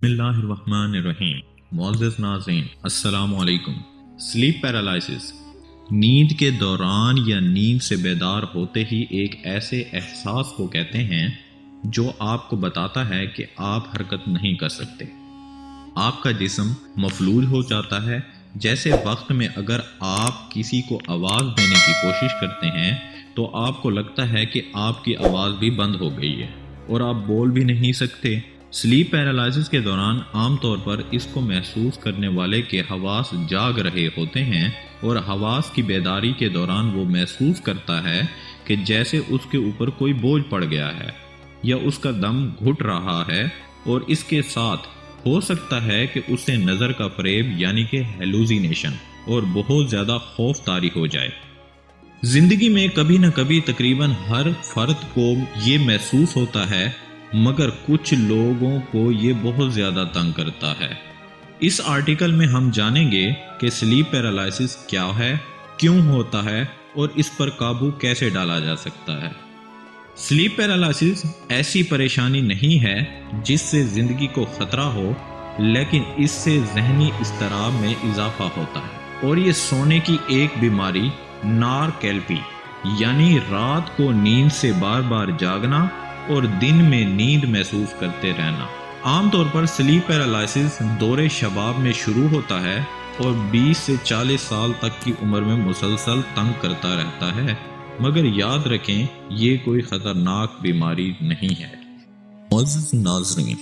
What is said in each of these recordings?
بسم اللہ الرحمن الرحیم۔ معزز ناظرین السلام علیکم۔ سلیپ پیرالائسس نیند کے دوران یا نیند سے بیدار ہوتے ہی ایک ایسے احساس کو کہتے ہیں جو آپ کو بتاتا ہے کہ آپ حرکت نہیں کر سکتے۔ آپ کا جسم مفلوج ہو جاتا ہے، جیسے وقت میں اگر آپ کسی کو آواز دینے کی کوشش کرتے ہیں تو آپ کو لگتا ہے کہ آپ کی آواز بھی بند ہو گئی ہے اور آپ بول بھی نہیں سکتے۔ سلیپ پیرالائسس کے دوران عام طور پر اس کو محسوس کرنے والے کے حواس جاگ رہے ہوتے ہیں اور حواس کی بیداری کے دوران وہ محسوس کرتا ہے کہ جیسے اس کے اوپر کوئی بوجھ پڑ گیا ہے یا اس کا دم گھٹ رہا ہے، اور اس کے ساتھ ہو سکتا ہے کہ اسے نظر کا فریب یعنی کہ ہیلوزینیشن اور بہت زیادہ خوف طاری ہو جائے۔ زندگی میں کبھی نہ کبھی تقریباً ہر فرد کو یہ محسوس ہوتا ہے، مگر کچھ لوگوں کو یہ بہت زیادہ تنگ کرتا ہے۔ اس آرٹیکل میں ہم جانیں گے کہ سلیپ پیرالائسس کیا ہے، کیوں ہوتا ہے اور اس پر قابو کیسے ڈالا جا سکتا ہے۔ سلیپ پیرالائسس ایسی پریشانی نہیں ہے جس سے زندگی کو خطرہ ہو، لیکن اس سے ذہنی اضطراب میں اضافہ ہوتا ہے، اور یہ سونے کی ایک بیماری نارکیلپی یعنی رات کو نیند سے بار بار جاگنا اور دن میں نیند محسوس کرتے رہنا۔ عام طور پر سلیپ پیرالائسس دور شباب میں شروع ہوتا ہے اور 20 سے 40 سال تک کی عمر میں مسلسل تنگ کرتا رہتا ہے، مگر یاد رکھیں یہ کوئی خطرناک بیماری نہیں ہے۔ معزز ناظرین،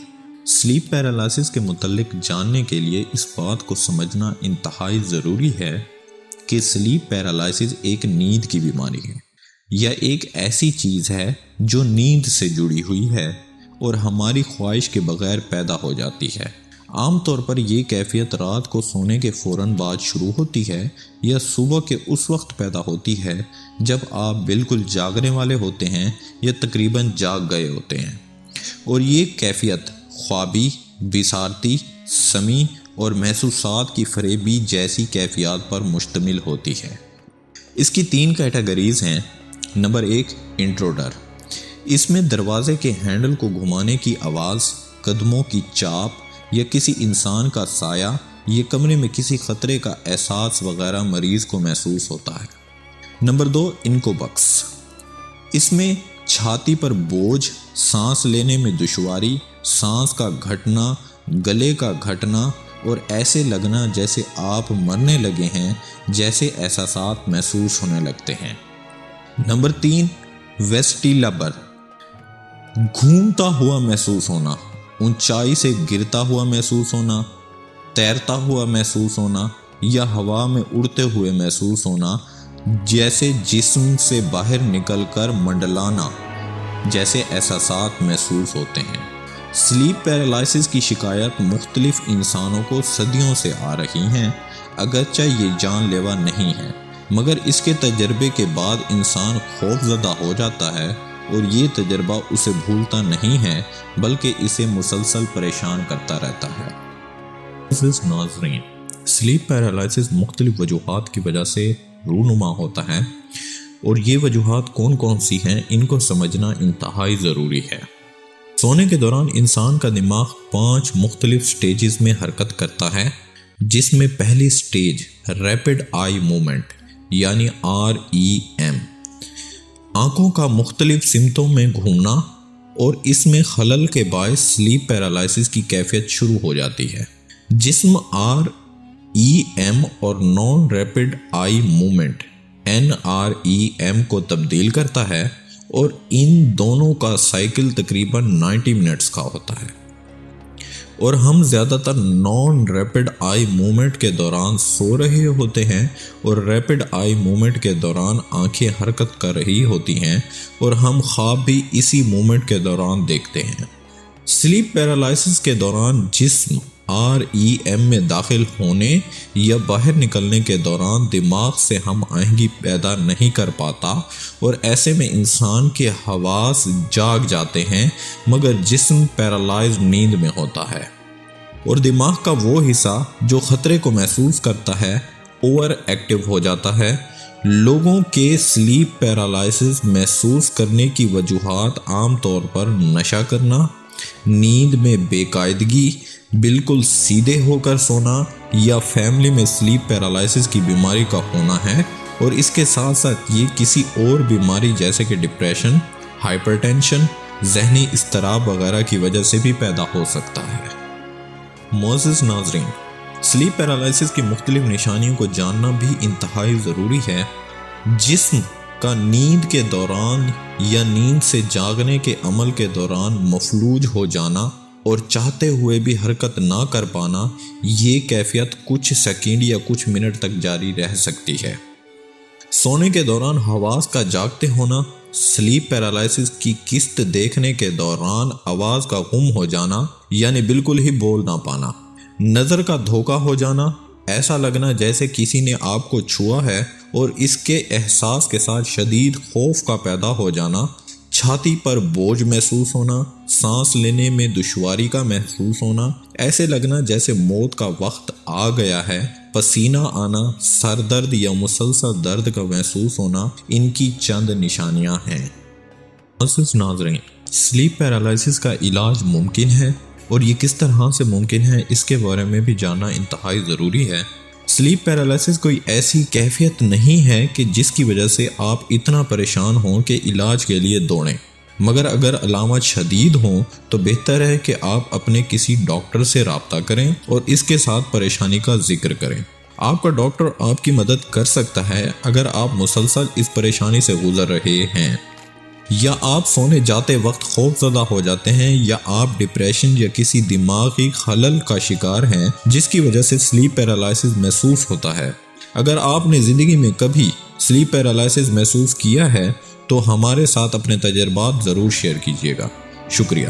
سلیپ پیرالائسس کے متعلق جاننے کے لیے اس بات کو سمجھنا انتہائی ضروری ہے کہ سلیپ پیرالائسس ایک نیند کی بیماری ہے یا ایک ایسی چیز ہے جو نیند سے جڑی ہوئی ہے اور ہماری خواہش کے بغیر پیدا ہو جاتی ہے۔ عام طور پر یہ کیفیت رات کو سونے کے فوراً بعد شروع ہوتی ہے یا صبح کے اس وقت پیدا ہوتی ہے جب آپ بالکل جاگنے والے ہوتے ہیں یا تقریباً جاگ گئے ہوتے ہیں، اور یہ کیفیت خوابی، بصارتی، سمیع اور محسوسات کی فریبی جیسی کیفیات پر مشتمل ہوتی ہے۔ اس کی 3 کیٹیگریز ہیں۔ Number 1، intruder. اس میں دروازے کے ہینڈل کو گھمانے کی آواز، قدموں کی چاپ یا کسی انسان کا سایہ، یہ کمرے میں کسی خطرے کا احساس وغیرہ مریض کو محسوس ہوتا ہے۔ نمبر 2، انکوبکس۔ اس میں چھاتی پر بوجھ، سانس لینے میں دشواری، سانس کا گھٹنا، گلے کا گھٹنا اور ایسے لگنا جیسے آپ مرنے لگے ہیں جیسے احساسات محسوس ہونے لگتے ہیں۔ Number 3، vestibular. گھومتا ہوا محسوس ہونا، اونچائی سے گرتا ہوا محسوس ہونا، تیرتا ہوا محسوس ہونا یا ہوا میں اڑتے ہوئے محسوس ہونا، جیسے جسم سے باہر نکل کر منڈلانا جیسے احساسات محسوس ہوتے ہیں۔ سلیپ پیرالائسس کی شکایت مختلف انسانوں کو صدیوں سے آ رہی ہیں، اگرچہ یہ جان لیوا نہیں ہے، مگر اس کے تجربے کے بعد انسان خوف زدہ ہو جاتا ہے اور یہ تجربہ اسے بھولتا نہیں ہے بلکہ اسے مسلسل پریشان کرتا رہتا ہے۔ عزیز ناظرین، سلیپ پیرالائسس مختلف وجوہات کی وجہ سے رونما ہوتا ہے، اور یہ وجوہات کون کون سی ہیں ان کو سمجھنا انتہائی ضروری ہے۔ سونے کے دوران انسان کا دماغ 5 مختلف سٹیجز میں حرکت کرتا ہے، جس میں پہلی سٹیج ریپڈ آئی موومنٹ یعنی REM، آنکھوں کا مختلف سمتوں میں گھومنا، اور اس میں خلل کے باعث سلیپ پیرالائسس کی کیفیت شروع ہو جاتی ہے۔ جسم REM اور naan rapid eye movement NREM کو تبدیل کرتا ہے، اور ان دونوں کا سائیکل تقریباً 90 منٹس کا ہوتا ہے، اور ہم زیادہ تر نان ریپڈ آئی موومنٹ کے دوران سو رہے ہوتے ہیں اور ریپڈ آئی موومنٹ کے دوران آنکھیں حرکت کر رہی ہوتی ہیں، اور ہم خواب بھی اسی موومنٹ کے دوران دیکھتے ہیں۔ سلیپ پیرالائسس کے دوران جسم REM میں داخل ہونے یا باہر نکلنے کے دوران دماغ سے ہم آہنگی پیدا نہیں کر پاتا، اور ایسے میں انسان کے حواس جاگ جاتے ہیں مگر جسم پیرالائز نیند میں ہوتا ہے، اور دماغ کا وہ حصہ جو خطرے کو محسوس کرتا ہے اوور ایکٹیو ہو جاتا ہے۔ لوگوں کے سلیپ پیرالائسس محسوس کرنے کی وجوہات عام طور پر نشہ کرنا، نیند میں بے قاعدگی، بالکل سیدھے ہو کر سونا یا فیملی میں سلیپ پیرالائسس کی بیماری کا ہونا ہے، اور اس کے ساتھ ساتھ یہ کسی اور بیماری جیسے کہ ڈپریشن، ہائپر ٹینشن، ذہنی اضطراب وغیرہ کی وجہ سے بھی پیدا ہو سکتا ہے۔ معزز ناظرین، سلیپ پیرالائسس کی مختلف نشانیوں کو جاننا بھی انتہائی ضروری ہے۔ جسم کا نیند کے دوران یا نیند سے جاگنے کے عمل کے دوران مفلوج ہو جانا اور چاہتے ہوئے بھی حرکت نہ کر پانا، یہ کیفیت کچھ سیکنڈ یا کچھ منٹ تک جاری رہ سکتی ہے۔ سونے کے دوران حواس کا جاگتے ہونا، سلیپ پیرالائسس کی قسط دیکھنے کے دوران آواز کا گم ہو جانا یعنی بالکل ہی بول نہ پانا، نظر کا دھوکا ہو جانا، ایسا لگنا جیسے کسی نے آپ کو چھوا ہے اور اس کے احساس کے ساتھ شدید خوف کا پیدا ہو جانا، چھاتی پر بوجھ محسوس ہونا، سانس لینے میں دشواری کا محسوس ہونا، ایسے لگنا جیسے موت کا وقت آ گیا ہے، پسینہ آنا، سر درد یا مسلسل درد کا محسوس ہونا، ان کی چند نشانیاں ہیں۔ معزز ناظرین، سلیپ پیرالائسس کا علاج ممکن ہے، اور یہ کس طرح سے ممکن ہے اس کے بارے میں بھی جاننا انتہائی ضروری ہے۔ سلیپ پیرالائسس کوئی ایسی کیفیت نہیں ہے کہ جس کی وجہ سے آپ اتنا پریشان ہوں کہ علاج کے لیے دوڑیں، مگر اگر علامات شدید ہوں تو بہتر ہے کہ آپ اپنے کسی ڈاکٹر سے رابطہ کریں اور اس کے ساتھ پریشانی کا ذکر کریں۔ آپ کا ڈاکٹر آپ کی مدد کر سکتا ہے اگر آپ مسلسل اس پریشانی سے گزر رہے ہیں، یا آپ سونے جاتے وقت خوف زدہ ہو جاتے ہیں، یا آپ ڈپریشن یا کسی دماغی خلل کا شکار ہیں جس کی وجہ سے سلیپ پیرالائسس محسوس ہوتا ہے۔ اگر آپ نے زندگی میں کبھی سلیپ پیرالائسس محسوس کیا ہے تو ہمارے ساتھ اپنے تجربات ضرور شیئر کیجیے گا۔ شکریہ۔